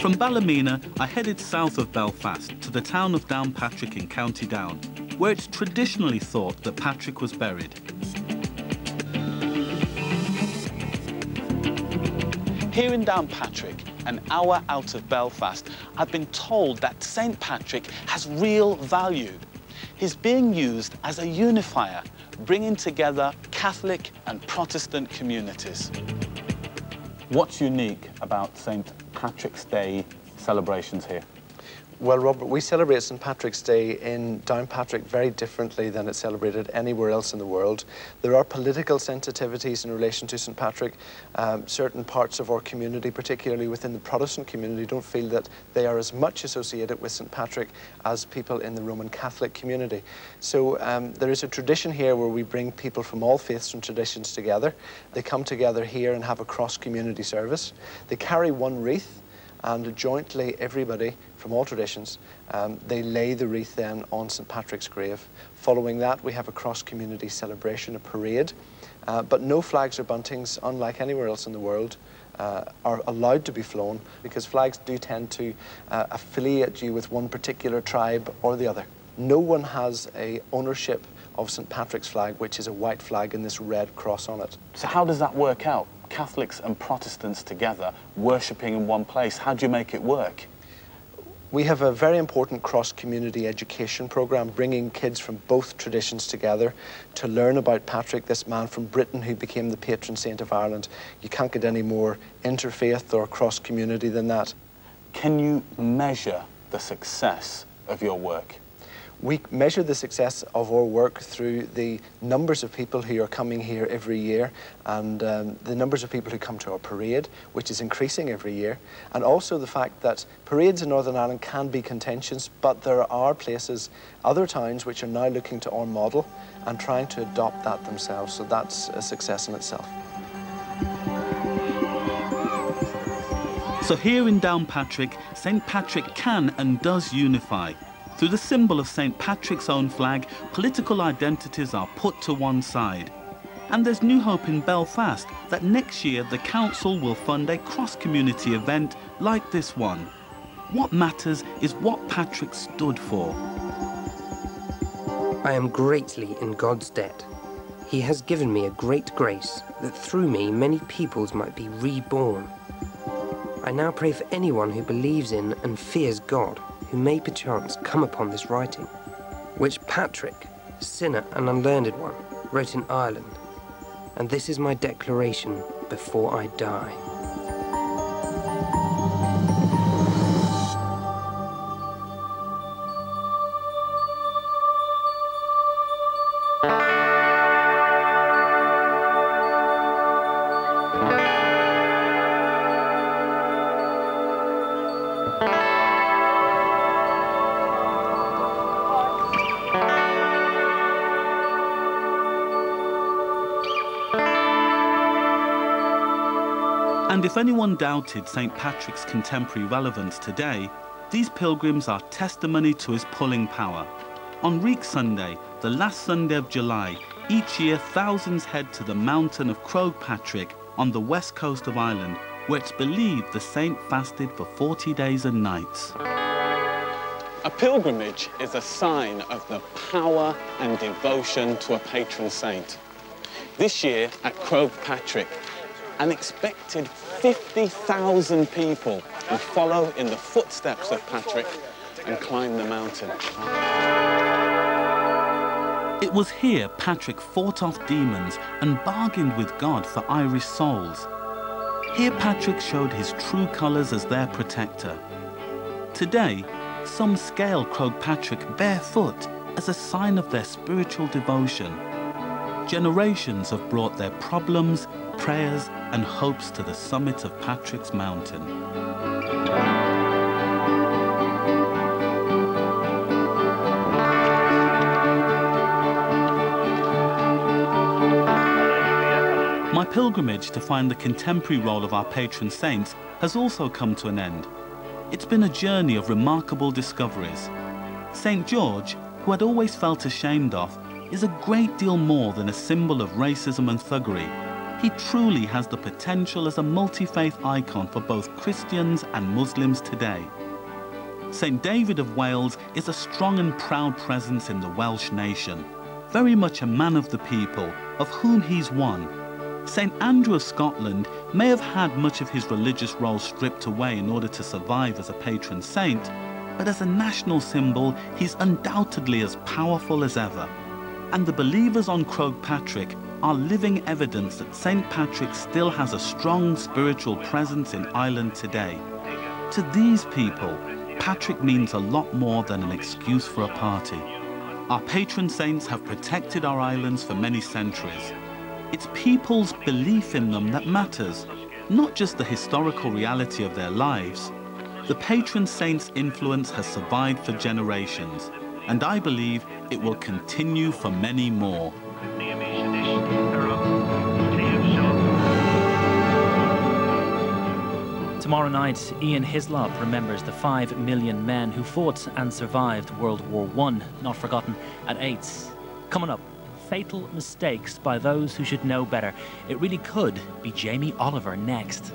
From Ballymena, I headed south of Belfast to the town of Downpatrick in County Down, where it's traditionally thought that Patrick was buried. Here in Downpatrick, an hour out of Belfast, I've been told that St. Patrick has real value. He's being used as a unifier, bringing together Catholic and Protestant communities. What's unique about St. Patrick's Day celebrations here? Well, Robert, we celebrate St. Patrick's Day in Downpatrick very differently than it's celebrated anywhere else in the world. There are political sensitivities in relation to St. Patrick. Certain parts of our community, particularly within the Protestant community, don't feel that they are as much associated with St. Patrick as people in the Roman Catholic community. So there is a tradition here where we bring people from all faiths and traditions together. They come together here and have a cross-community service. They carry one wreath, and jointly, everybody from all traditions, they lay the wreath then on St. Patrick's grave. Following that, we have a cross-community celebration, a parade, but no flags or buntings, unlike anywhere else in the world, are allowed to be flown, because flags do tend to affiliate you with one particular tribe or the other. No one has a ownership of St. Patrick's flag, which is a white flag and this red cross on it. So how does that work out? Catholics and Protestants together, worshipping in one place. How do you make it work? We have a very important cross-community education programme, bringing kids from both traditions together to learn about Patrick, this man from Britain who became the patron saint of Ireland. You can't get any more interfaith or cross-community than that. Can you measure the success of your work? We measure the success of our work through the numbers of people who are coming here every year, and the numbers of people who come to our parade, which is increasing every year, and also the fact that parades in Northern Ireland can be contentious, but there are places, other towns, which are now looking to our model and trying to adopt that themselves, so that's a success in itself. So here in Downpatrick, St. Patrick can and does unify. Through the symbol of St. Patrick's own flag, political identities are put to one side. And there's new hope in Belfast that next year the council will fund a cross-community event like this one. What matters is what Patrick stood for. I am greatly in God's debt. He has given me a great grace that through me many peoples might be reborn. I now pray for anyone who believes in and fears God, who may perchance come upon this writing, which Patrick, sinner and unlearned one, wrote in Ireland. And this is my declaration before I die. And if anyone doubted St. Patrick's contemporary relevance today, these pilgrims are testimony to his pulling power. On Reek Sunday, the last Sunday of July, each year thousands head to the mountain of Croagh Patrick on the west coast of Ireland, where it's believed the saint fasted for 40 days and nights. A pilgrimage is a sign of the power and devotion to a patron saint. This year at Croagh Patrick, an expected 50,000 people will follow in the footsteps of Patrick and climb the mountain. It was here Patrick fought off demons and bargained with God for Irish souls. Here Patrick showed his true colours as their protector. Today, some scale Croagh Patrick barefoot as a sign of their spiritual devotion. Generations have brought their problems, prayers and hopes to the summit of Patrick's Mountain. My pilgrimage to find the contemporary role of our patron saints has also come to an end. It's been a journey of remarkable discoveries. St. George, who I'd always felt ashamed of, is a great deal more than a symbol of racism and thuggery. he truly has the potential as a multi-faith icon for both Christians and Muslims today. St. David of Wales is a strong and proud presence in the Welsh nation, very much a man of the people, of whom he's one. St. Andrew of Scotland may have had much of his religious role stripped away in order to survive as a patron saint, but as a national symbol, he's undoubtedly as powerful as ever. And the believers on Croagh Patrick are living evidence that St. Patrick still has a strong spiritual presence in Ireland today. To these people, Patrick means a lot more than an excuse for a party. Our patron saints have protected our islands for many centuries. It's people's belief in them that matters, not just the historical reality of their lives. The patron saint's influence has survived for generations, and I believe it will continue for many more. Tomorrow night, Ian Hislop remembers the 5 million men who fought and survived World War I, not forgotten, at 8. Coming up, fatal mistakes by those who should know better. It really could be Jamie Oliver next.